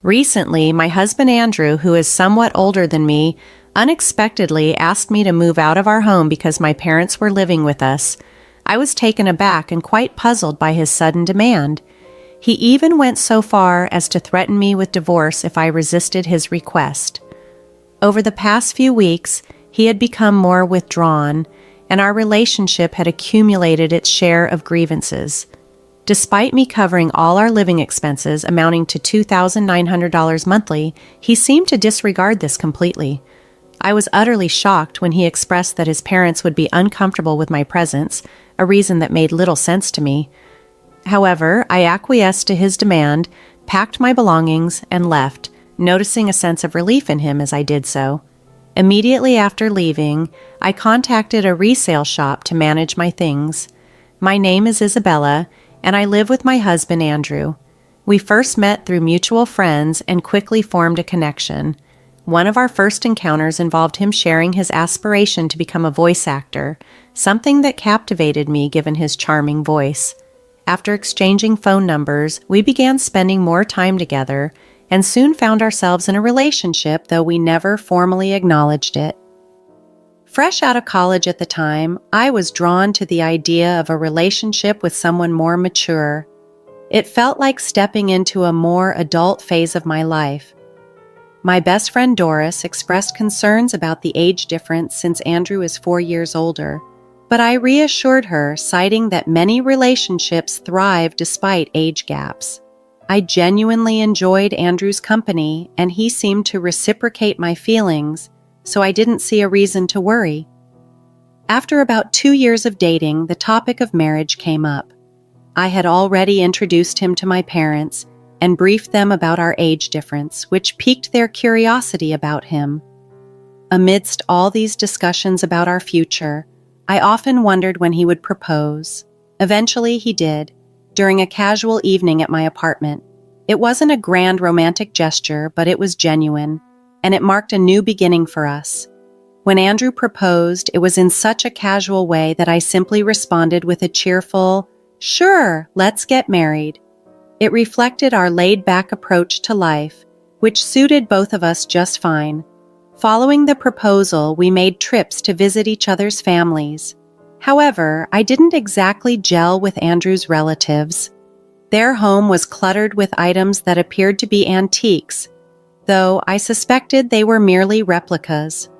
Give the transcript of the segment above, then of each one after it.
Recently, my husband Andrew, who is somewhat older than me, unexpectedly asked me to move out of our home because my parents were living with us. I was taken aback and quite puzzled by his sudden demand. He even went so far as to threaten me with divorce if I resisted his request. Over the past few weeks, he had become more withdrawn, and our relationship had accumulated its share of grievances. Despite me covering all our living expenses amounting to $2,900 monthly, he seemed to disregard this completely. I was utterly shocked when he expressed that his parents would be uncomfortable with my presence, a reason that made little sense to me. However, I acquiesced to his demand, packed my belongings, and left, noticing a sense of relief in him as I did so. Immediately after leaving, I contacted a resale shop to manage my things. My name is Isabella, and I live with my husband Andrew. We first met through mutual friends and quickly formed a connection. One of our first encounters involved him sharing his aspiration to become a voice actor, something that captivated me given his charming voice. After exchanging phone numbers, we began spending more time together and soon found ourselves in a relationship, though we never formally acknowledged it. Fresh out of college at the time, I was drawn to the idea of a relationship with someone more mature. It felt like stepping into a more adult phase of my life. My best friend Doris expressed concerns about the age difference since Andrew is 4 years older, but I reassured her, citing that many relationships thrive despite age gaps. I genuinely enjoyed Andrew's company, and he seemed to reciprocate my feelings, so I didn't see a reason to worry. After about 2 years of dating, the topic of marriage came up. I had already introduced him to my parents and briefed them about our age difference, which piqued their curiosity about him. Amidst all these discussions about our future, I often wondered when he would propose. Eventually, he did, during a casual evening at my apartment. It wasn't a grand romantic gesture, but it was genuine, and it marked a new beginning for us. When Andrew proposed, it was in such a casual way that I simply responded with a cheerful, "Sure, let's get married." It reflected our laid-back approach to life, which suited both of us just fine. Following the proposal, we made trips to visit each other's families. However, I didn't exactly gel with Andrew's relatives. Their home was cluttered with items that appeared to be antiques, though I suspected they were merely replicas.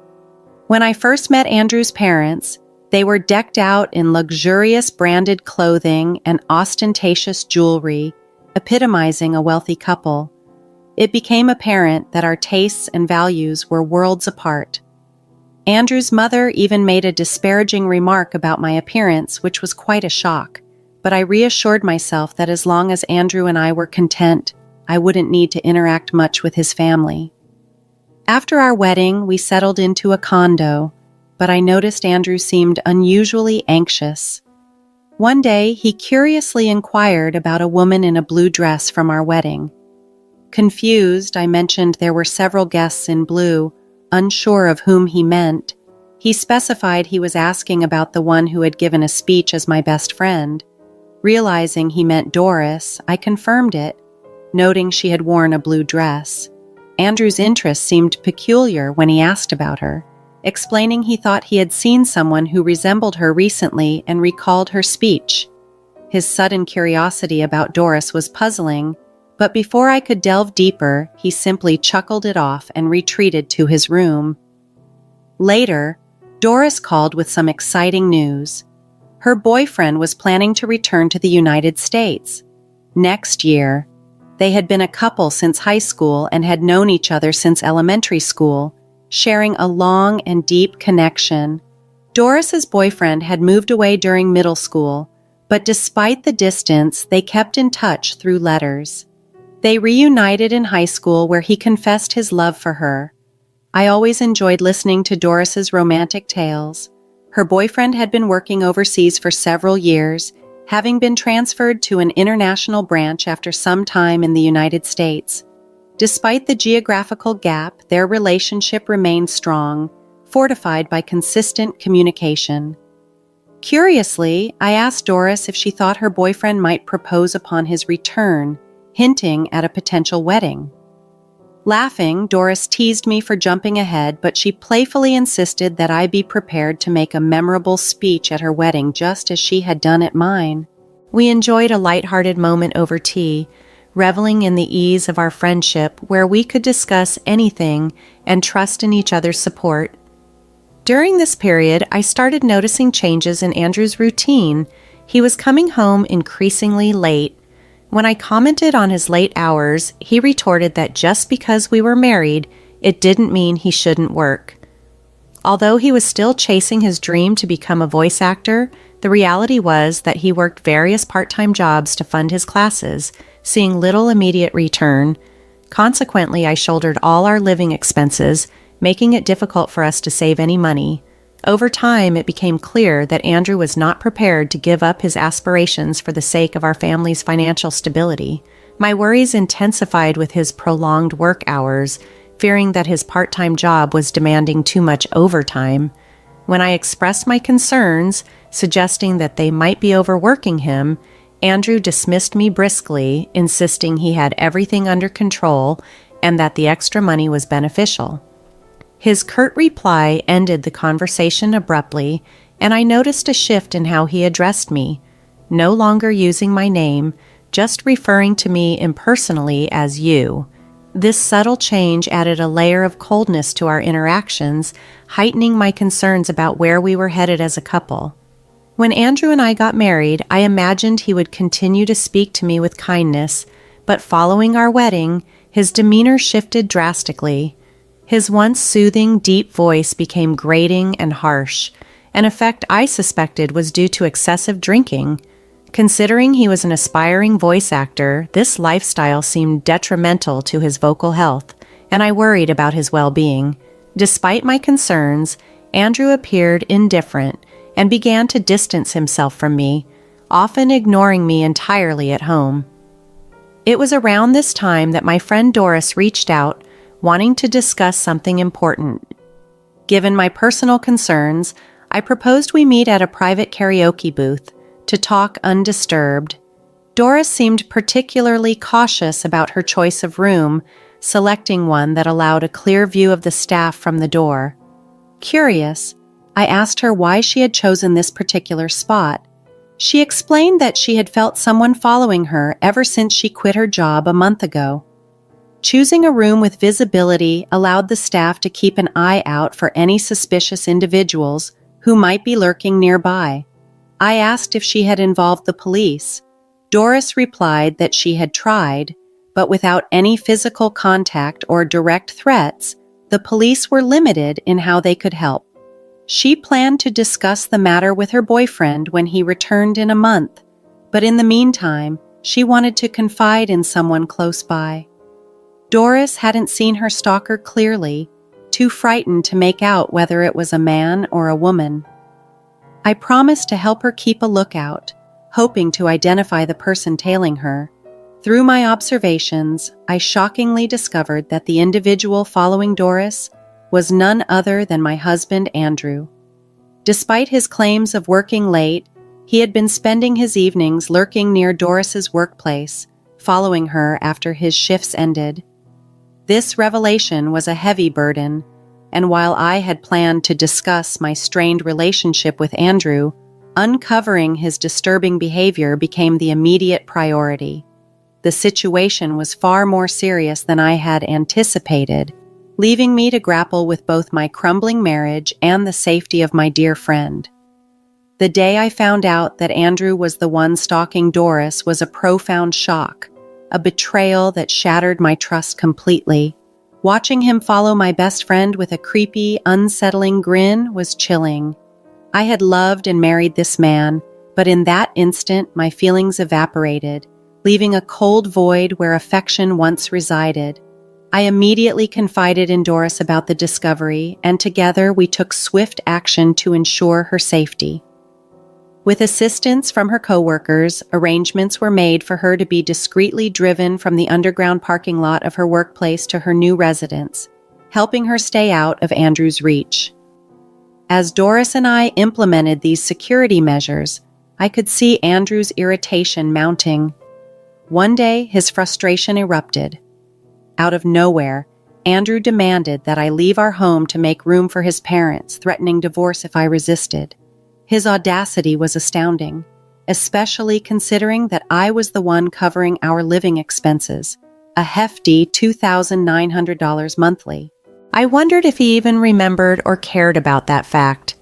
When I first met Andrew's parents, they were decked out in luxurious branded clothing and ostentatious jewelry, epitomizing a wealthy couple. It became apparent that our tastes and values were worlds apart. Andrew's mother even made a disparaging remark about my appearance, which was quite a shock, but I reassured myself that as long as Andrew and I were content, I wouldn't need to interact much with his family. After our wedding, we settled into a condo, but I noticed Andrew seemed unusually anxious. One day, he curiously inquired about a woman in a blue dress from our wedding. Confused, I mentioned there were several guests in blue, unsure of whom he meant. He specified he was asking about the one who had given a speech as my best friend. Realizing he meant Doris, I confirmed it, noting she had worn a blue dress. Andrew's interest seemed peculiar when he asked about her, explaining he thought he had seen someone who resembled her recently and recalled her speech. His sudden curiosity about Doris was puzzling, but before I could delve deeper, he simply chuckled it off and retreated to his room. Later, Doris called with some exciting news. Her boyfriend was planning to return to the United States next year. They had been a couple since high school and had known each other since elementary school, sharing a long and deep connection. Doris's boyfriend had moved away during middle school, but despite the distance, they kept in touch through letters. They reunited in high school, where he confessed his love for her. I always enjoyed listening to Doris's romantic tales. Her boyfriend had been working overseas for several years, having been transferred to an international branch after some time in the United States. Despite the geographical gap, their relationship remained strong, fortified by consistent communication. Curiously, I asked Doris if she thought her boyfriend might propose upon his return, hinting at a potential wedding. Laughing, Doris teased me for jumping ahead, but she playfully insisted that I be prepared to make a memorable speech at her wedding just as she had done at mine. We enjoyed a light-hearted moment over tea, reveling in the ease of our friendship where we could discuss anything and trust in each other's support. During this period, I started noticing changes in Andrew's routine. He was coming home increasingly late. When I commented on his late hours, he retorted that just because we were married, it didn't mean he shouldn't work. Although he was still chasing his dream to become a voice actor, the reality was that he worked various part-time jobs to fund his classes, seeing little immediate return. Consequently, I shouldered all our living expenses, making it difficult for us to save any money. Over time, it became clear that Andrew was not prepared to give up his aspirations for the sake of our family's financial stability. My worries intensified with his prolonged work hours, fearing that his part-time job was demanding too much overtime. When I expressed my concerns, suggesting that they might be overworking him, Andrew dismissed me briskly, insisting he had everything under control and that the extra money was beneficial. His curt reply ended the conversation abruptly, and I noticed a shift in how he addressed me, no longer using my name, just referring to me impersonally as you. This subtle change added a layer of coldness to our interactions, heightening my concerns about where we were headed as a couple. When Andrew and I got married, I imagined he would continue to speak to me with kindness, but following our wedding, his demeanor shifted drastically. His once soothing, deep voice became grating and harsh, an effect I suspected was due to excessive drinking. Considering he was an aspiring voice actor, this lifestyle seemed detrimental to his vocal health, and I worried about his well-being. Despite my concerns, Andrew appeared indifferent and began to distance himself from me, often ignoring me entirely at home. It was around this time that my friend Doris reached out, wanting to discuss something important. Given my personal concerns, I proposed we meet at a private karaoke booth to talk undisturbed. Doris seemed particularly cautious about her choice of room, selecting one that allowed a clear view of the staff from the door. Curious, I asked her why she had chosen this particular spot. She explained that she had felt someone following her ever since she quit her job a month ago. Choosing a room with visibility allowed the staff to keep an eye out for any suspicious individuals who might be lurking nearby. I asked if she had involved the police. Doris replied that she had tried, but without any physical contact or direct threats, the police were limited in how they could help. She planned to discuss the matter with her boyfriend when he returned in a month, but in the meantime, she wanted to confide in someone close by. Doris hadn't seen her stalker clearly, too frightened to make out whether it was a man or a woman. I promised to help her keep a lookout, hoping to identify the person tailing her. Through my observations, I shockingly discovered that the individual following Doris was none other than my husband, Andrew. Despite his claims of working late, he had been spending his evenings lurking near Doris's workplace, following her after his shifts ended. This revelation was a heavy burden, and while I had planned to discuss my strained relationship with Andrew, uncovering his disturbing behavior became the immediate priority. The situation was far more serious than I had anticipated, leaving me to grapple with both my crumbling marriage and the safety of my dear friend. The day I found out that Andrew was the one stalking Doris was a profound shock, a betrayal that shattered my trust completely. Watching him follow my best friend with a creepy, unsettling grin was chilling. I had loved and married this man, but in that instant my feelings evaporated, leaving a cold void where affection once resided. I immediately confided in Doris about the discovery, and together we took swift action to ensure her safety. With assistance from her coworkers, arrangements were made for her to be discreetly driven from the underground parking lot of her workplace to her new residence, helping her stay out of Andrew's reach. As Doris and I implemented these security measures, I could see Andrew's irritation mounting. One day, his frustration erupted. Out of nowhere, Andrew demanded that I leave our home to make room for his parents, threatening divorce if I resisted. His audacity was astounding, especially considering that I was the one covering our living expenses, a hefty $2,900 monthly. I wondered if he even remembered or cared about that fact.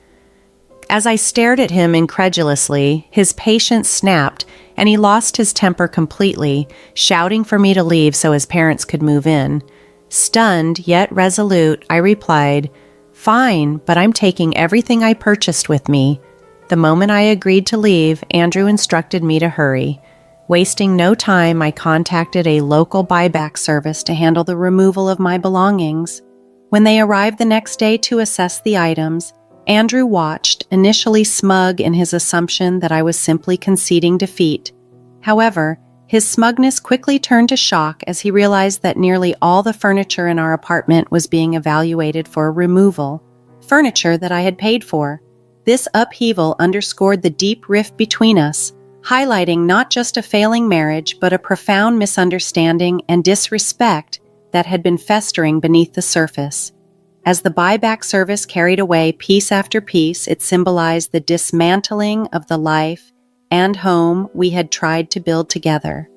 As I stared at him incredulously, his patience snapped and he lost his temper completely, shouting for me to leave so his parents could move in. Stunned yet resolute, I replied, "Fine, but I'm taking everything I purchased with me." The moment I agreed to leave, Andrew instructed me to hurry. Wasting no time, I contacted a local buyback service to handle the removal of my belongings. When they arrived the next day to assess the items, Andrew watched, initially smug in his assumption that I was simply conceding defeat. However, his smugness quickly turned to shock as he realized that nearly all the furniture in our apartment was being evaluated for removal, furniture that I had paid for. This upheaval underscored the deep rift between us, highlighting not just a failing marriage but a profound misunderstanding and disrespect that had been festering beneath the surface. As the buyback service carried away piece after piece, it symbolized the dismantling of the life and home we had tried to build together.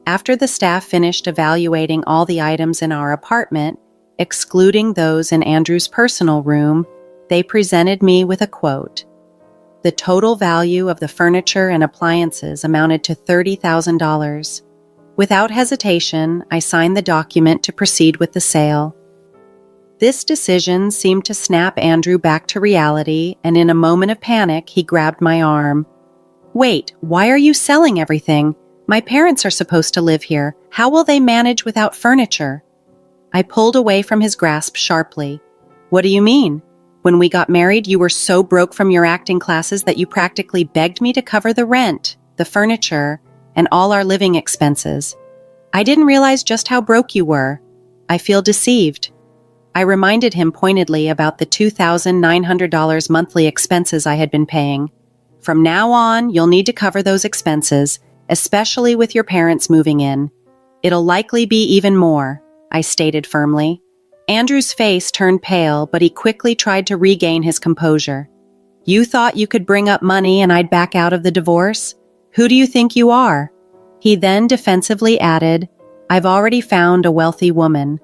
After the staff finished evaluating all the items in our apartment, excluding those in Andrew's personal room, they presented me with a quote. The total value of the furniture and appliances amounted to $30,000. Without hesitation, I signed the document to proceed with the sale. This decision seemed to snap Andrew back to reality, and in a moment of panic, he grabbed my arm. "Wait, why are you selling everything? My parents are supposed to live here. How will they manage without furniture?" I pulled away from his grasp sharply. "What do you mean? When we got married, you were so broke from your acting classes that you practically begged me to cover the rent, the furniture, and all our living expenses. I didn't realize just how broke you were. I feel deceived." I reminded him pointedly about the $2,900 monthly expenses I had been paying. "From now on, you'll need to cover those expenses, especially with your parents moving in. It'll likely be even more," I stated firmly. Andrew's face turned pale, but he quickly tried to regain his composure. "You thought you could bring up money and I'd back out of the divorce? Who do you think you are?" He then defensively added, "I've already found a wealthy woman."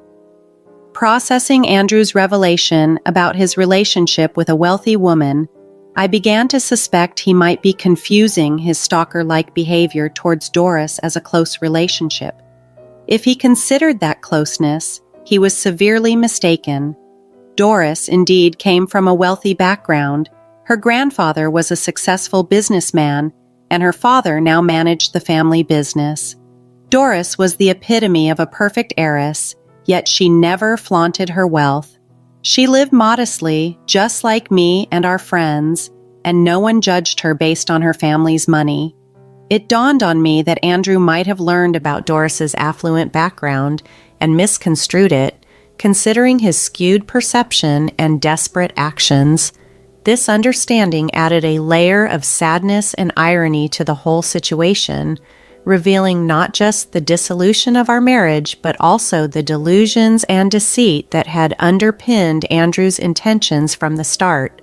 Processing Andrew's revelation about his relationship with a wealthy woman, I began to suspect he might be confusing his stalker-like behavior towards Doris as a close relationship. If he considered that closeness, he was severely mistaken. Doris, indeed, came from a wealthy background. Her grandfather was a successful businessman, and her father now managed the family business. Doris was the epitome of a perfect heiress, yet she never flaunted her wealth. She lived modestly, just like me and our friends, and no one judged her based on her family's money. It dawned on me that Andrew might have learned about Doris's affluent background and misconstrued it, considering his skewed perception and desperate actions. This understanding added a layer of sadness and irony to the whole situation, revealing not just the dissolution of our marriage, but also the delusions and deceit that had underpinned Andrew's intentions from the start.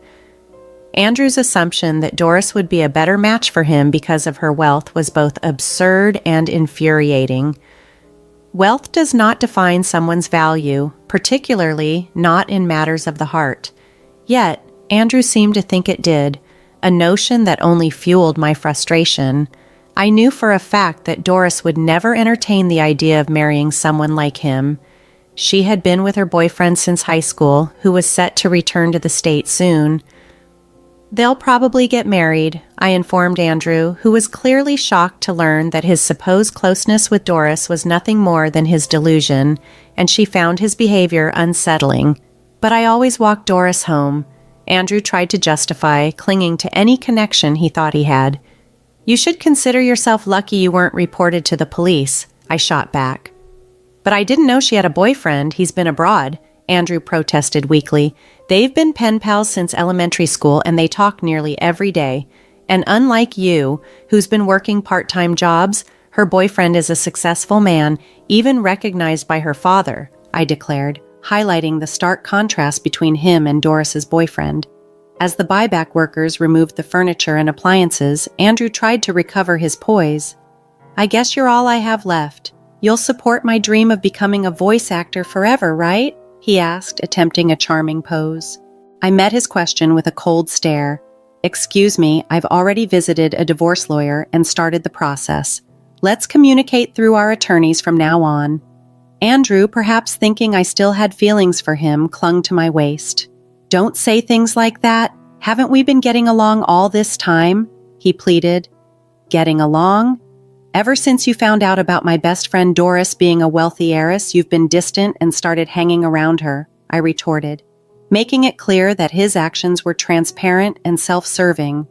Andrew's assumption that Doris would be a better match for him because of her wealth was both absurd and infuriating. Wealth does not define someone's value, particularly not in matters of the heart. Yet, Andrew seemed to think it did, a notion that only fueled my frustration. I knew for a fact that Doris would never entertain the idea of marrying someone like him. She had been with her boyfriend since high school, who was set to return to the States soon. "They'll probably get married," I informed Andrew, who was clearly shocked to learn that his supposed closeness with Doris was nothing more than his delusion, and she found his behavior unsettling. "But I always walked Doris home," Andrew tried to justify, clinging to any connection he thought he had. "You should consider yourself lucky you weren't reported to the police," I shot back. "But I didn't know she had a boyfriend. He's been abroad," Andrew protested weakly. "They've been pen pals since elementary school, and they talk nearly every day. And unlike you, who's been working part-time jobs, her boyfriend is a successful man, even recognized by her father. I declared, highlighting the stark contrast between him and Doris's boyfriend. As the buyback workers removed the furniture and appliances, Andrew tried to recover his poise. "I guess you're all I have left. You'll support my dream of becoming a voice actor forever, right?" he asked, attempting a charming pose. I met his question with a cold stare. "Excuse me, I've already visited a divorce lawyer and started the process. Let's communicate through our attorneys from now on." Andrew, perhaps thinking I still had feelings for him, clung to my waist. "Don't say things like that. Haven't we been getting along all this time?" he pleaded. "Getting along? Ever since you found out about my best friend Doris being a wealthy heiress, you've been distant and started hanging around her," I retorted, making it clear that his actions were transparent and self-serving.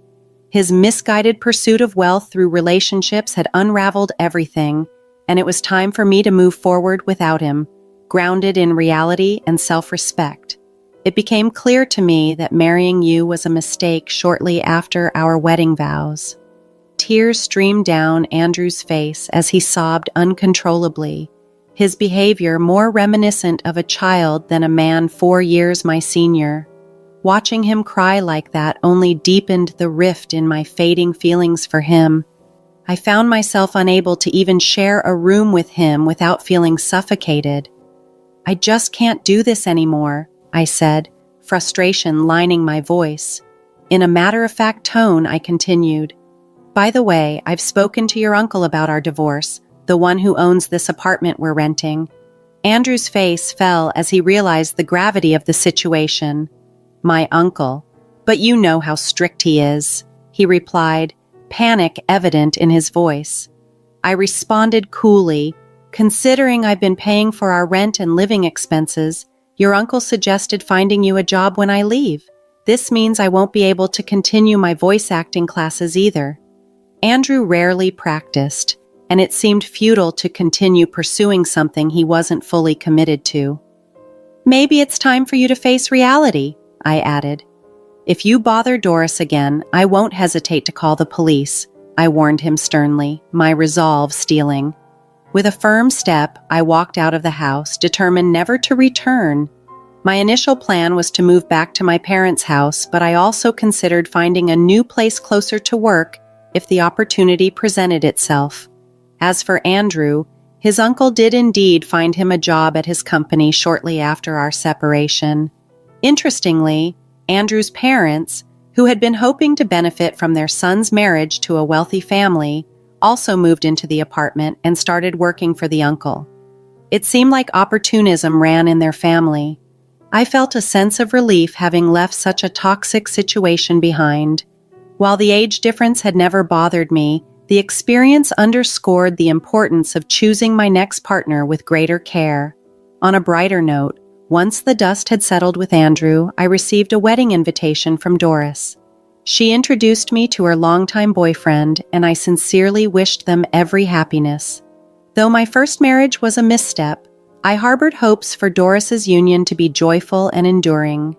His misguided pursuit of wealth through relationships had unraveled everything, and it was time for me to move forward without him, grounded in reality and self-respect. It became clear to me that marrying you was a mistake shortly after our wedding vows. Tears streamed down Andrew's face as he sobbed uncontrollably, his behavior more reminiscent of a child than a man 4 years my senior. Watching him cry like that only deepened the rift in my fading feelings for him. I found myself unable to even share a room with him without feeling suffocated. "I just can't do this anymore," I said, frustration lining my voice. In a matter-of-fact tone, I continued, "By the way, I've spoken to your uncle about our divorce, the one who owns this apartment we're renting." Andrew's face fell as he realized the gravity of the situation. "My uncle? But you know how strict he is," he replied, panic evident in his voice. I responded coolly, "Considering I've been paying for our rent and living expenses, your uncle suggested finding you a job when I leave. This means I won't be able to continue my voice acting classes either." Andrew rarely practiced, and it seemed futile to continue pursuing something he wasn't fully committed to. "Maybe it's time for you to face reality," I added. "If you bother Doris again, I won't hesitate to call the police," I warned him sternly, my resolve steeling. With a firm step, I walked out of the house, determined never to return. My initial plan was to move back to my parents' house, but I also considered finding a new place closer to work if the opportunity presented itself. As for Andrew, his uncle did indeed find him a job at his company shortly after our separation. Interestingly, Andrew's parents, who had been hoping to benefit from their son's marriage to a wealthy family, also moved into the apartment and started working for the uncle. It seemed like opportunism ran in their family. I felt a sense of relief having left such a toxic situation behind. While the age difference had never bothered me, the experience underscored the importance of choosing my next partner with greater care. On a brighter note, once the dust had settled with Andrew, I received a wedding invitation from Doris. She introduced me to her longtime boyfriend, and I sincerely wished them every happiness. Though my first marriage was a misstep, I harbored hopes for Doris's union to be joyful and enduring.